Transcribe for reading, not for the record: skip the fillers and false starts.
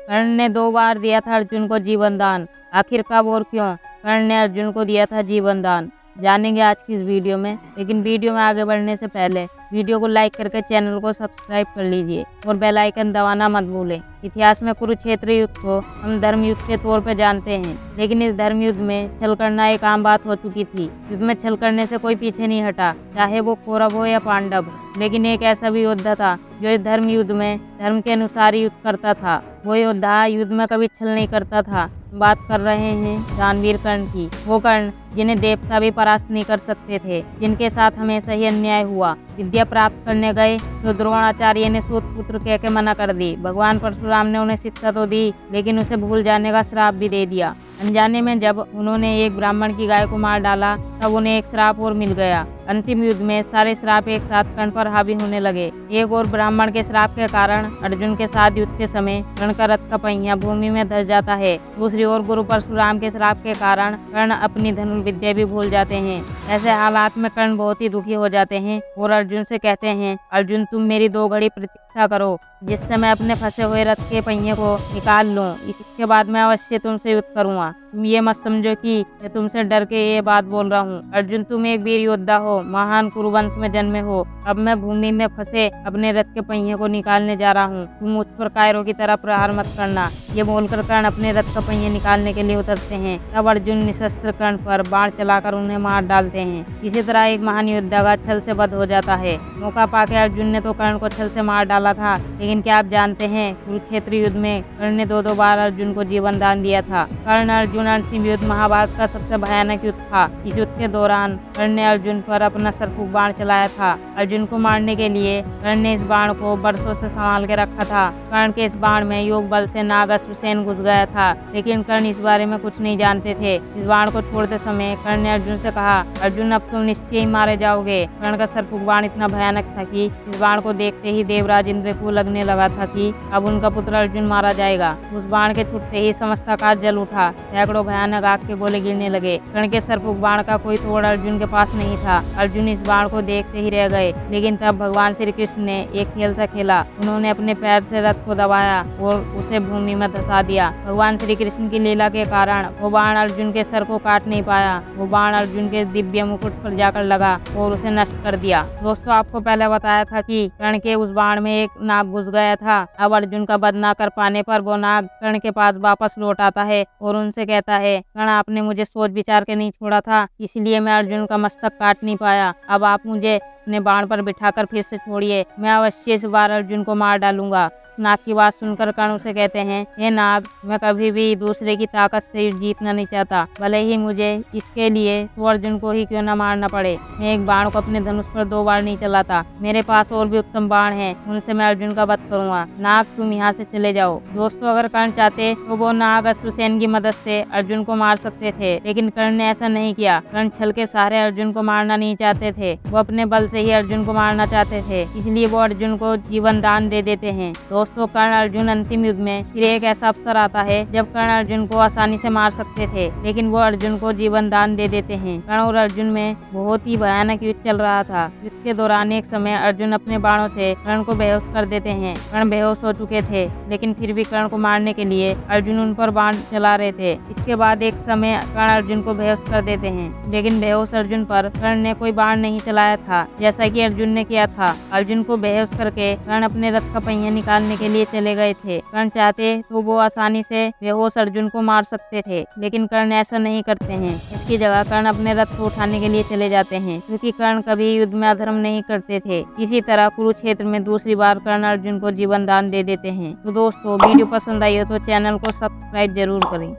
कर्ण ने 2 बार दिया था अर्जुन को जीवन दान। आखिर कब और क्यों कर्ण ने अर्जुन को दिया था जीवन दान, जानेंगे आज की इस वीडियो में। लेकिन वीडियो में आगे बढ़ने से पहले वीडियो को लाइक करके चैनल को सब्सक्राइब कर लीजिए और बेल आइकन दबाना मत भूलें। इतिहास में कुरुक्षेत्र युद्ध को हम धर्म युद्ध के तौर पर जानते हैं, लेकिन इस धर्म युद्ध में छल करना एक आम बात हो चुकी थी। युद्ध में छल करने से कोई पीछे नहीं हटा, चाहे वो कौरव हो या पांडव। लेकिन एक ऐसा भी योद्धा था जो इस धर्म युद्ध में धर्म के अनुसार युद्ध करता था। वो योद्धा युद्ध में कभी छल नहीं करता था। बात कर रहे हैं दानवीर कर्ण की। वो कर्ण जिन्हें देवता भी परास्त नहीं कर सकते थे, जिनके साथ हमेशा ही अन्याय हुआ। विद्या प्राप्त करने गए तो द्रोणाचार्य ने सूत पुत्र कह के मना कर दी। भगवान परशुराम ने उन्हें शिक्षा तो दी, लेकिन उसे भूल जाने का श्राप भी दे दिया। अनजाने में जब उन्होंने एक ब्राह्मण की गाय को मार डाला, तब उन्हें एक श्राप और मिल गया। अंतिम युद्ध में सारे श्राप एक साथ कर्ण पर हावी होने लगे। एक और ब्राह्मण के श्राप के कारण अर्जुन के साथ युद्ध के समय कर्ण का रथ का पहिया भूमि में धंस जाता है। दूसरी ओर गुरु परशुराम के श्राप के कारण कर्ण अपनी धनुर्विद्या भी भूल जाते हैं। ऐसे हालात में कर्ण बहुत ही दुखी हो जाते हैं और अर्जुन से कहते हैं, अर्जुन तुम मेरी 2 घड़ी प्रतीक्षा करो, जिससे मैं अपने फंसे हुए रथ के पहिए को निकाल लूं। इसके बाद मैं अवश्य तुमसे युद्ध करूंगा। तुम ये मत समझो कि मैं तुमसे डर के ये बात बोल रहा हूँ। अर्जुन तुम एक वीर योद्धा हो, महान कुरुवंश में जन्मे हो। अब मैं भूमि में फंसे अपने रथ के पहिए को निकालने जा रहा हूँ। तुम मुझ पर कायरों की तरह प्रहार मत करना। ये बोलकर कर्ण अपने रथ का पहिए निकालने के लिए उतरते हैं। तब अर्जुन निशस्त्र कर्ण पर बाण चलाकर उन्हें मार डालते हैं। इसी तरह एक महान योद्धा का छल से वध हो जाता है। मौका पाके अर्जुन ने तो कर्ण को छल से मार डाला था, लेकिन क्या आप जानते हैं कुरुक्षेत्र युद्ध में कर्ण ने 2 बार अर्जुन को जीवन दान दिया था। कर्ण अर्जुन अंतिम युद्ध महाभारत का सबसे भयानक युद्ध था। इस युद्ध के दौरान कर्ण ने अर्जुन पर अपना सरफूक बाण चलाया था। अर्जुन को मारने के लिए कर्ण ने इस बाण को बरसों से संभाल के रखा था। कर्ण के इस बाण में योग बल से नाग अश्वसेन घुस गया था, लेकिन कर्ण इस बारे में कुछ नहीं जानते थे। इस बाण को छोड़ते समय कर्ण ने अर्जुन से कहा, अर्जुन अब तुम निश्चय ही मारे जाओगे। कर्ण का सरफूक बाण इतना भयानक था कि इस बाण को देखते ही देवराज इंद्र को लगने लगा था कि अब उनका पुत्र अर्जुन मारा जाएगा। उस बाण के छूटते ही समस्त आकाश जल उठा, सैकड़ों भयानक आग के गोले गिरने लगे। कर्ण के सरफूक बाण का कोई तोड़ अर्जुन के पास नहीं था। अर्जुन इस बाण को देखते ही रह गए। लेकिन तब भगवान श्री कृष्ण ने एक खेल सा खेला। उन्होंने अपने पैर से रथ को दबाया और उसे भूमि में धंसा दिया। भगवान श्री कृष्ण की लीला के कारण वो बाण अर्जुन के सर को काट नहीं पाया। वो बाण अर्जुन के दिव्य मुकुट पर जाकर लगा और उसे नष्ट कर दिया। दोस्तों, आपको पहले बताया था कि कर्ण के उस बाण में एक नाग घुस गया था। अब अर्जुन का वध न कर पाने पर वो नाग कर्ण के पास वापस लौट आता है और उनसे कहता है, कर्ण आपने मुझे सोच विचार के नहीं छोड़ा था, इसलिए मैं अर्जुन का मस्तक काट नहीं पाया। अब आप मुझे अपने बाण पर बिठाकर फिर से छोड़िए, मैं अवश्य इस बार अर्जुन को मार डालूंगा। नाग की बात सुनकर कर्ण उसे कहते हैं, हे नाग, मैं कभी भी दूसरे की ताकत से जीतना नहीं चाहता, भले ही मुझे इसके लिए तो अर्जुन को ही क्यों न मारना पड़े। मैं एक बाण को अपने धनुष पर 2 बार नहीं चलाता। मेरे पास और भी उत्तम बाण हैं, उनसे मैं अर्जुन का वध करूंगा। नाग तुम यहाँ से चले जाओ। दोस्तों, अगर कर्ण चाहते तो वो नाग अश्वसेन की मदद से अर्जुन को मार सकते थे, लेकिन कर्ण ने ऐसा नहीं किया। कर्ण छल के सहारे अर्जुन को मारना नहीं चाहते थे, वो अपने बल से ही अर्जुन को मारना चाहते थे, इसलिए वो अर्जुन को जीवन दान दे देते हैं। दोस्तों, कर्ण अर्जुन अंतिम युद्ध में फिर एक ऐसा अवसर आता है जब कर्ण अर्जुन को आसानी से मार सकते थे, लेकिन वो अर्जुन को जीवन दान दे देते हैं। कर्ण और अर्जुन में बहुत ही भयानक युद्ध चल रहा था। युद्ध के दौरान एक समय अर्जुन अपने बाणों से कर्ण को बेहोश कर देते हैं। कर्ण बेहोश हो चुके थे, लेकिन फिर भी कर्ण को मारने के लिए अर्जुन उन पर बाण चला रहे थे। इसके बाद एक समय कर्ण अर्जुन को बेहोश कर देते हैं, लेकिन बेहोश अर्जुन पर कर्ण ने कोई बाण नहीं चलाया था, जैसा कि अर्जुन ने किया था। अर्जुन को बेहोश करके कर्ण अपने रथ का पहिया निकालने के लिए चले गए थे। कर्ण चाहते तो वो आसानी से बेहोश अर्जुन को मार सकते थे, लेकिन कर्ण ऐसा नहीं करते हैं। इसकी जगह कर्ण अपने रथ को उठाने के लिए चले जाते हैं, क्योंकि कर्ण कभी युद्ध में अधर्म नहीं करते थे। इसी तरह कुरुक्षेत्र में दूसरी बार कर्ण अर्जुन को जीवन दान दे देते हैं। तो दोस्तों, वीडियो पसंद आई हो तो चैनल को सब्सक्राइब जरूर करें।